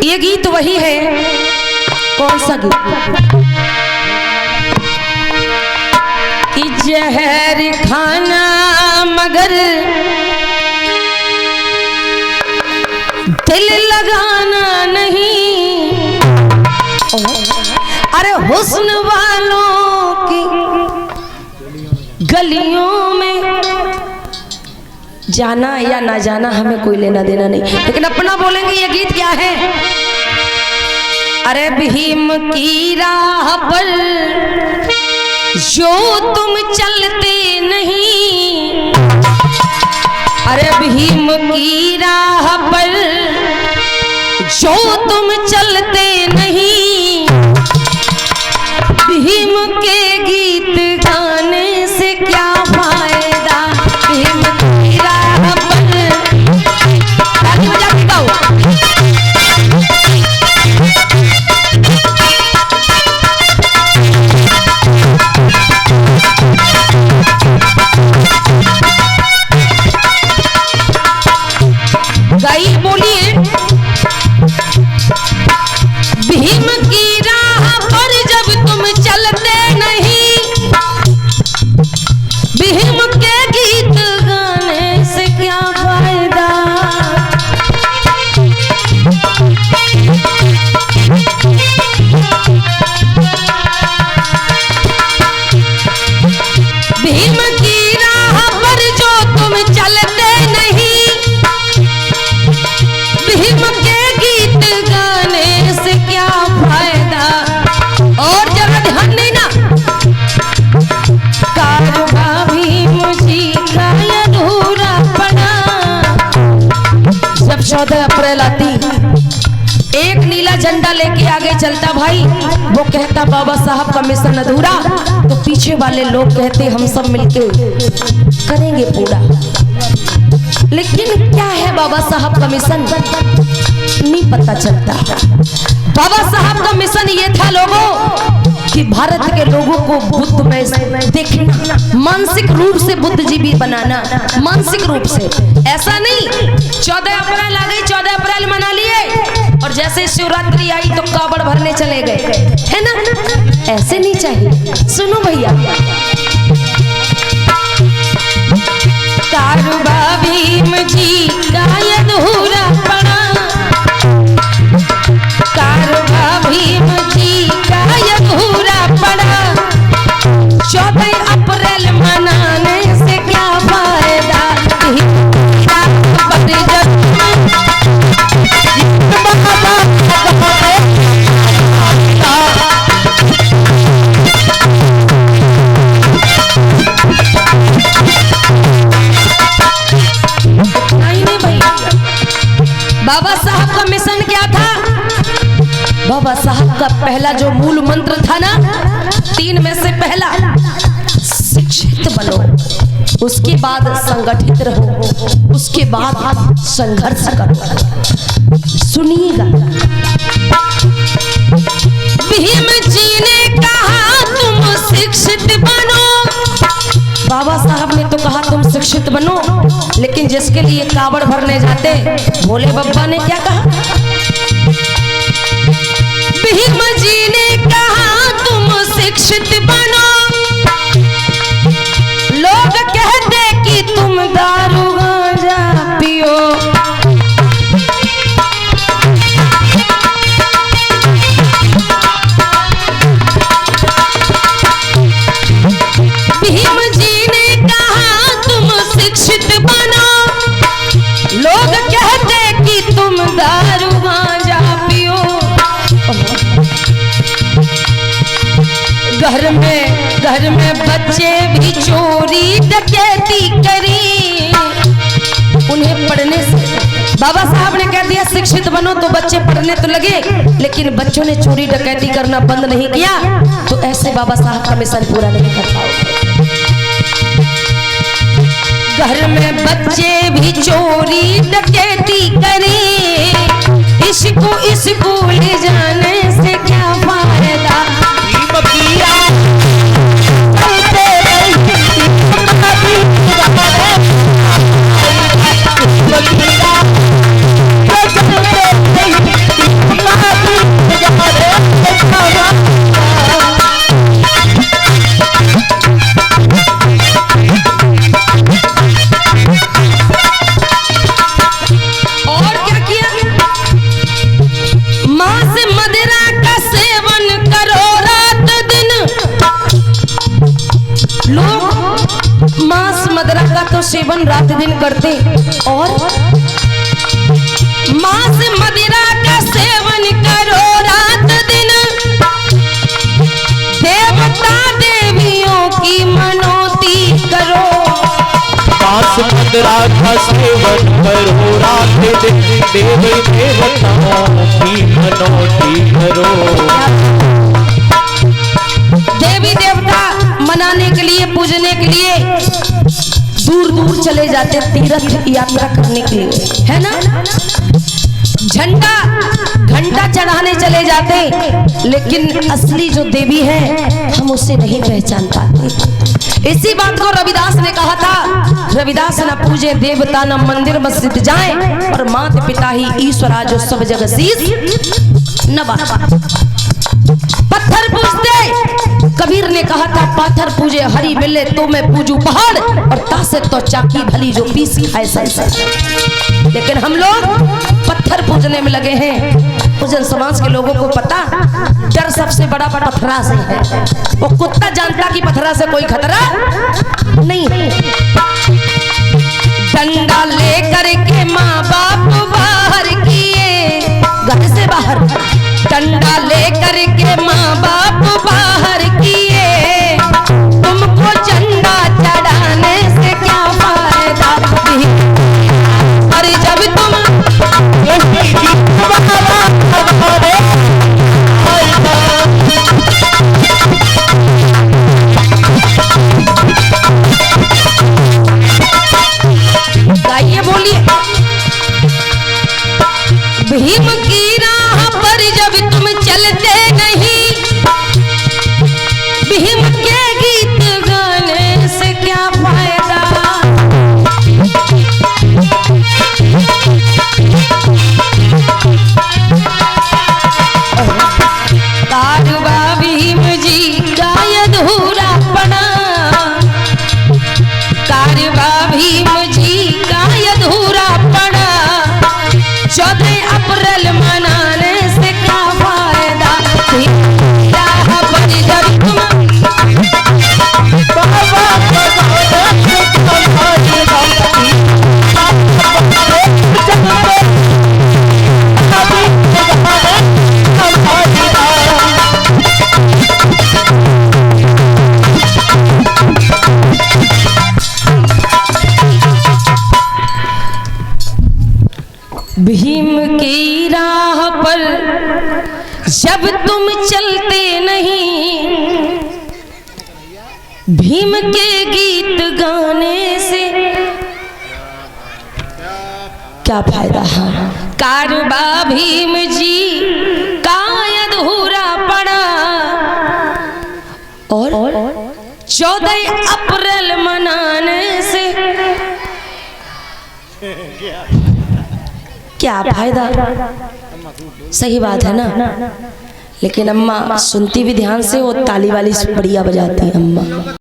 ये गीत वही है। कौन सा गीत? कि जहर खाना मगर दिल लगाना नहीं, अरे हुस्न वालों की गलियों में जाना या ना जाना हमें कोई लेना देना नहीं, लेकिन अपना बोलेंगे। ये गीत क्या है? अरे भीम की राह पर जो तुम चलते नहीं, अरे भीम की राह पर जो तुम चलते नहीं, भीम के गीत गाने से क्या फायदा। भीम की राह पर ताली बजा के गाओ। गाइए बोलिए। भीम की राह पर जब तुम चलते नहीं, भीम के गीत गाने से क्या फायदा। भीम की राह पर जो तुम चलते नहीं, भीम के गीत गाने से क्या फायदा। और जरा ध्यान देना, कारवा भीम जी का अधूरा पड़ा। जब 14 अप्रैल आती, एक नीला झंडा लेके आगे चलता भाई, वो कहता बाबा साहब का मिशन अधूरा, तो पीछे वाले लोग कहते हम सब मिलके करेंगे पूरा। लेकिन क्या है बाबा साहब का मिशन, नहीं पता चलता। बाबा साहब का मिशन ये था लोगों कि भारत के लोगों को बुद्ध में देखना, मानसिक रूप से बुद्धिजीवी बनाना, मानसिक रूप से। ऐसा नहीं 14 अप्रैल आ गई, 14 अप्रैल मना लिए और जैसे शिवरात्रि आई तो कावड़ भरने चले गए, है ना? ऐसे नहीं चाहिए। सुनो भैया, कारवा भीम जी का अधूरा पड़ा, कारवा भीम जी का अधूरा पड़ा। 14 अप्रैल मनाने से क्या फायदा। बाबा साहब का मिशन क्या था? बाबा साहब का पहला जो मूल मंत्र था ना, 3 में से पहला शिक्षित बनो, उसके बाद संगठित रहो, उसके बाद संघर्ष करो। सुनिएगा, भीम जी ने कहा तुम शिक्षित बनो। बाबा साहब ने तो कहा तुम शिक्षित बनो, लेकिन जिसके लिए कावड़ भरने जाते भोले बाबा ने क्या कहा? भीम जी ने कहा तुम शिक्षित बनो। लोग कहते कि तुम दारू गांजा पियो, भीम जी ने कहा तुम शिक्षित बनो। लोग कहते कि तुम दारू गांजा पियो। घर में बच्चे भी चोरी डकैती करी। उन्हें पढ़ने से बाबा साहब ने कह दिया शिक्षित बनो, तो बच्चे पढ़ने तो लगे, लेकिन बच्चों ने चोरी डकैती करना बंद नहीं किया, तो ऐसे बाबा साहब का मिशन पूरा नहीं कर पाओगे। घर में बच्चे भी चोरी डकैती करें, इसको स्कूल जाने से क्या फायदा। तो सेवन रात दिन करते और मांस मदिरा का सेवन करो रात दिन, देवता देवियों की मनौती करो। मांस मदिरा का सेवन करो रात दिन, देवी देवताओं की मनौती करो। देवी देवता मनाने के लिए, पूजने के लिए दूर दूर चले जाते, तीर्थ यात्रा करने के लिए, है ना। झंडा घंटा चढ़ाने चले जाते, लेकिन असली जो देवी है हम उसे नहीं पहचान पाते। इसी बात को रविदास ने कहा था, रविदास न पूजे देवता न मंदिर मस्जिद जाए, और माता पिता ही ईश्वरा जो सब जगह शीश नवा। पत्थर पूजते, कबीर ने कहा था पाथर पूजे हरी मिले तो मैं पूजू पहाड़, और तासे तो चाकी भली जो पीस खाए संसार। लेकिन हम लोग पत्थर पूजने में लगे हैं। पूजन समाज के लोगों को पता, डर सबसे बड़ा पत्थरा से है। वो कुत्ता जानता कि पत्थरा से कोई खतरा नहीं है। डंडा लेकर के माँ बाप बाहर किए, घर से बाहर डंडा लेकर के माँ बाप बाहर किए, तुमको झंडा चढ़ाने से क्या फायदा। अरे जब तुम गाइए, बोलिए। भीम की राह पर जब तुम चलते नहीं, भीम के गीत गाने से क्या फायदा। कारवा भीम जी का अधूरा पना, कारवा भीम जी का अधूरा पना, 14 अप्रैल मनाने से क्या फायदा। राह पर जब तुम भीम की राह पर जब तुम चलते नहीं, भीम के गीत गाने से क्या फायदा। कारवा भीम जी का अधूरा पड़ा, और 14 अप्रैल मनाने से क्या फायदा। सही बात है ना। लेकिन अम्मा सुनती भी ध्यान से, वो ताली वाली बढ़िया बजाती है अम्मा।